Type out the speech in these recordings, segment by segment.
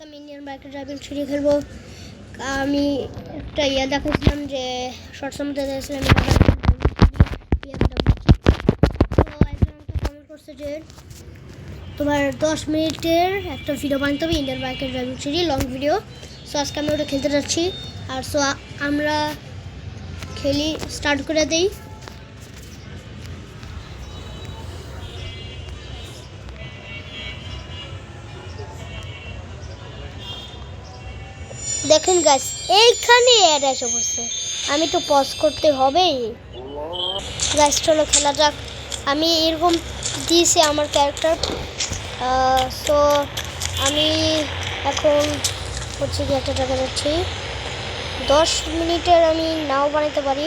আমি ইন্ডিয়ান বাইকের ড্রাইভিং ছুরি খেলবো। আমি একটা দেখাচ্ছিলাম যে শর্টসের মধ্যে দেখেছিলাম তো একজন আমাকে কমেন্ট করছে যে তোমার 10 মিনিটের একটা ভিডিও বানাতে হবে ইন্ডিয়ান বাইকের ড্রাইভিং ছুরি লং ভিডিও। সো আজকে আমি ওটা খেলতে যাচ্ছি। আর সো আমরা খেলি স্টার্ট করে দিই। দেখেন গাইস এইখানে অ্যাড এসে পড়ছে, আমি তো পজ করতে হবেই। গাইস চলো খেলা যাক। আমি এরকম দিয়েছি আমার ক্যারেক্টার। সো আমি এখন হচ্ছে কি একটা জায়গা যাচ্ছি। 10 মিনিটের আমি নাও বানাতে পারি।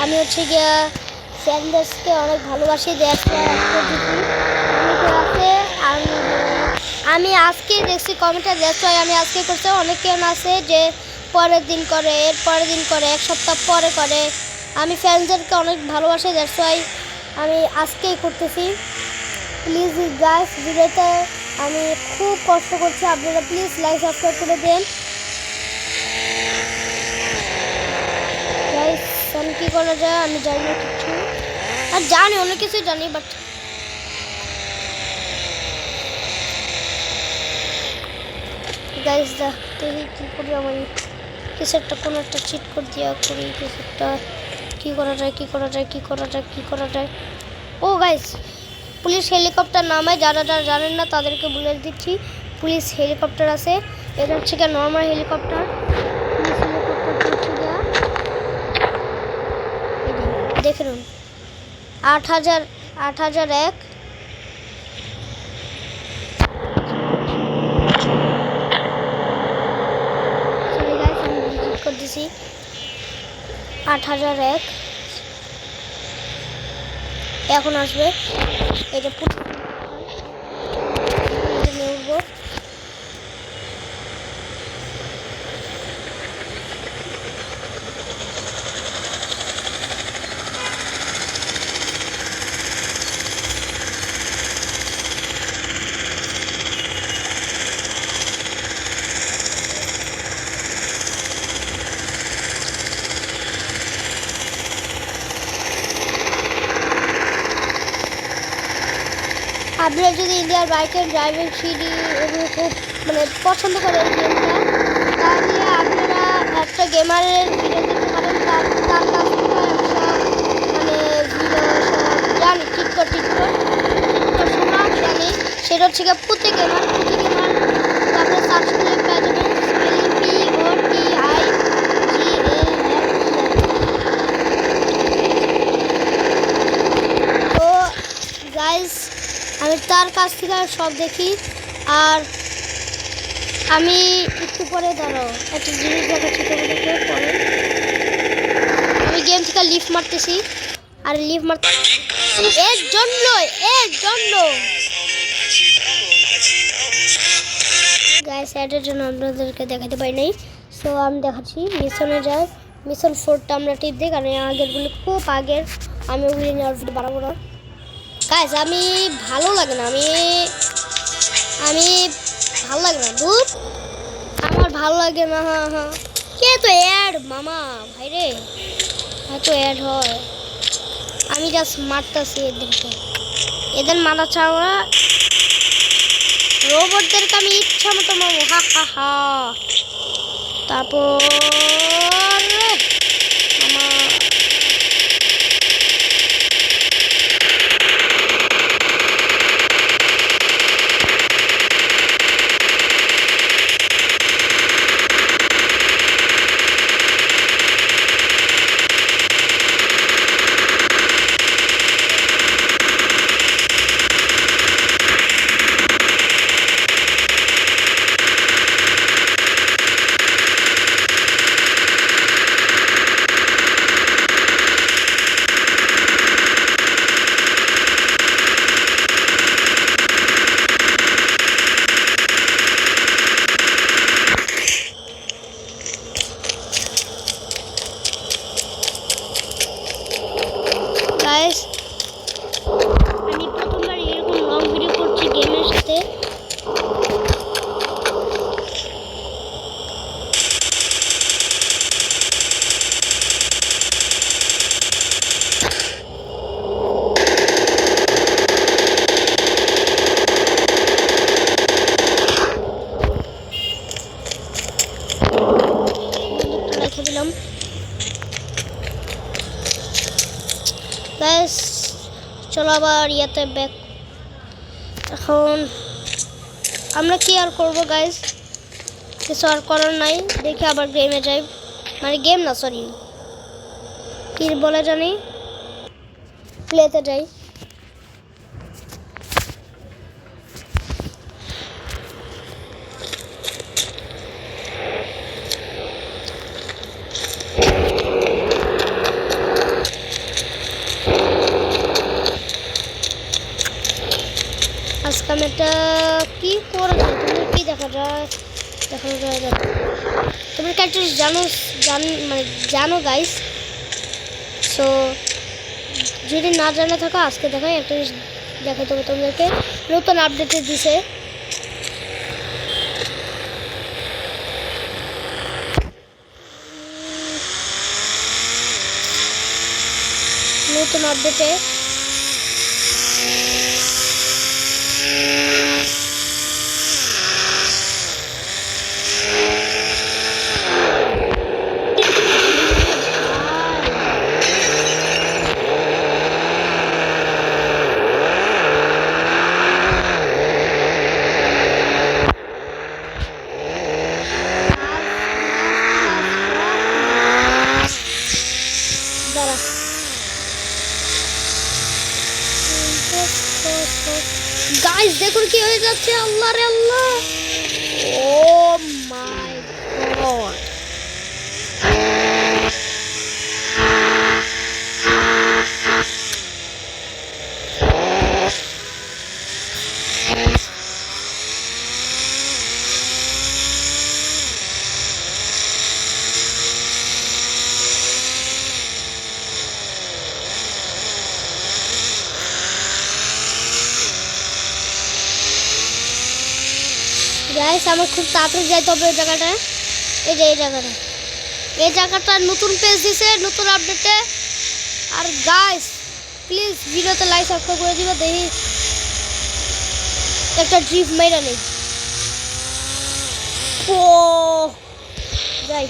আমি হচ্ছে গিয়া স্যান্ডেসকে অনেক ভালোবাসি। আমি আজকে দেখছি কমেন্টে দেখছি আমি আজকে করতে অনেকে আছে যে পরের দিন করে, এর পরের দিন করে, এক সপ্তাহ পরে করে। আমি ফ্যানদেরকে অনেক ভালোবাসি, দ্যাটস ওয়াই আমি আজকেই করতেছি। প্লিজ গাইস ভিডিওতে আমি খুব কষ্ট করছি, আপনারা প্লিজ লাইক সাবস্ক্রাইব করে দেন। গাইস আমি কী করা যায় আমি জানি না কিছু, আর জানি অনেক কিছুই জানি, বাট গাইস দেখি কী করি। আমি কিছু একটা কোনো একটা চিট করে দেওয়া করি, কিছু একটা কী করা যায় কী করা যায় কী করা যায় কী করা যায়। ও গাইস পুলিশ হেলিকপ্টার নামায়, যারা যারা জানেন না তাদেরকে বলে দিচ্ছি। পুলিশ হেলিকপ্টার আছে, এটা হচ্ছে কি নর্মাল হেলিকপ্টার। পুলিশ হেলিকপ্টার হচ্ছে গিয়া দেখে নিন 8001। করতেছি 8001 এখন আসবে। এটা উঠবো। আপনারা যদি ইন্ডিয়ার বাইকের ড্রাইভিং সিডি এগুলো খুব পছন্দ করেন গেমটা, তাহলে আপনারা একটা গেমারের ভিডিও দেখতে পারেন। তার কাছ থেকে আমি সব ভিডিও সব জানি, টিকটক সব জানি। সেটা হচ্ছে গিয়ে পুঁতে গেমার আপনারা সার্চ করলে পেয়ে যাবেন। তো গাইস আমি তার কাছ থেকে সব দেখি। আর আমি একটু পরে দাঁড়াও একটা জিনিস দেখাচ্ছি তোমাদেরকে পরে। আমি গেম থেকে লিফট মারতেছি, আর লিফট মারতে এর জন্য গাইস অ্যাডের জন্য আপনাদেরকে দেখাতে পারি নাই। সো আমি দেখাচ্ছি মিশনে যাই। মিশন 4টা আমরা টিপ দিই, কারণ আগেরগুলো খুব আগের, আমি ওগুলি নেওয়ার ভিডিও বানাবো না। গাইস আমি ভালো লাগে না, আমি ভালো লাগে না, দূর আমার ভালো লাগে না। হ্যাঁ কে তো অ্যাড মামা ভাই রে, এত অ্যাড হয়। আমি জাস্ট মারতেছি এদেরকে, এদের মারা ছাড়া রোবটদেরকে আমি ইচ্ছা মতো মারবো। হা তারপর মামা আসলাম। গাইস চলো আবার ইয়াতে ব্যাক। এখন আমরা কি আর করবো গাইস, কিছু আর করার নাই। দেখি আবার গেমে যাই, মানে গেম না সরি কি বলে জানি, প্লেতে যাই। আজকে আমি একটা কি করে তুমি কি দেখা যায়, তোমার ক্যারেক্টার জানো গাইস। সো যদি না জানা থাকো আজকে দেখাই একটা জিনিস দেখাই দেবো তোমাদেরকে, নতুন আপডেটে দিছে। নতুন আপডেটে গাইস দেখুন কি হয়ে যাচ্ছে, আল্লাহ রে আল্লাহ, ও মাই গড। গাইস আমার খুব তাড়াতাড়ি যাইতে হবে ওই জায়গাটায়। এই যে এই জায়গাটা নতুন পেজ দিছে নতুন আপডেটে। আর গাইস প্লিজ ভিডিওতে লাইক সাবস্ক্রাইব করে দিবা। দেখি একটা ড্রিফট মেরা নেই। ও যাই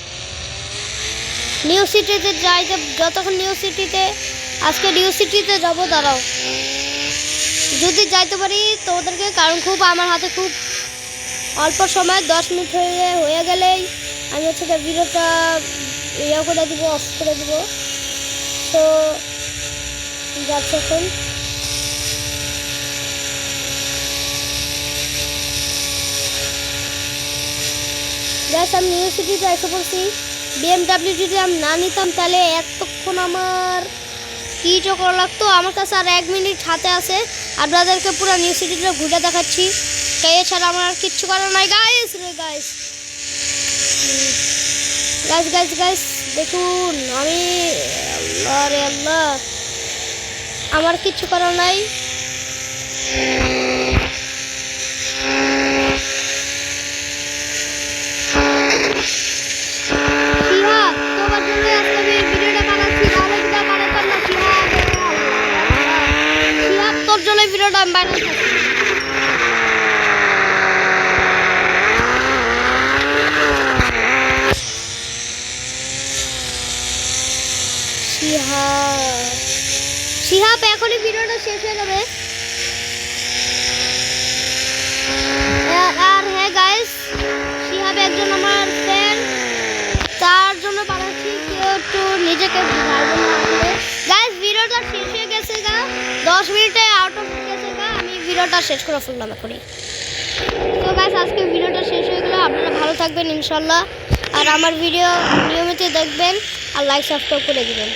নিউ সিটিতে যাইতে, যতক্ষণ নিউ সিটিতে আজকে নিউ সিটিতে যাবো। দাঁড়াও যদি যাইতে পারি তো ওদেরকে, কারণ খুব আমার হাতে খুব অল্প সময় 10 মিনিট হয়ে গেলেই আমি হচ্ছে ভিডিওটা ইয়ে করে দিব, অফ করে দিব। তো যাচ্ছে এখন। গ্যাস আমি নিউ সিটিতে এসে পড়ছি। BMW যদি আমি না নিতাম তাহলে এতক্ষণ আমার কী করা লাগতো। আমার কাছে আর 1 মিনিট হাতে আছে, আপনাদেরকে পুরো নিউ সিটিটা ঘুরে দেখাচ্ছি। এছাড়া আমার আর কিচ্ছু করার নাই গাইস। গাইস দেখুন আমি, আল্লাহ রে আল্লাহ, আমার কিচ্ছু করার নাই। তোমার জন্য আজকে আমি ভিডিওটা বানাচ্ছি, তাহলে যদি বানাতাম না তোর জন্য ভিডিওটা আমি বানাচ্ছি। শিহাব এখনই ভিডিওটা শেষ হয়ে যাবে। আর হ্যাঁ গাইস, শিহাব একজন আমার ফ্রেন্ড, তার জন্য বানাচ্ছি। কেউ একটু নিজেকে গাইস ভিডিওটা শেষ হয়ে গেছে গা, 10 মিনিটে আউট অফ গেছে গা, আমি ভিডিওটা শেষ করে ফেললাম এখনই। তো গাইস আজকে ভিডিওটা শেষ হয়ে গেল। আপনারা ভালো থাকবেন ইনশাল্লাহ, আর আমার ভিডিও নিয়মিত দেখবেন আর লাইক সাবস্ক্রাইব করে দিবেন।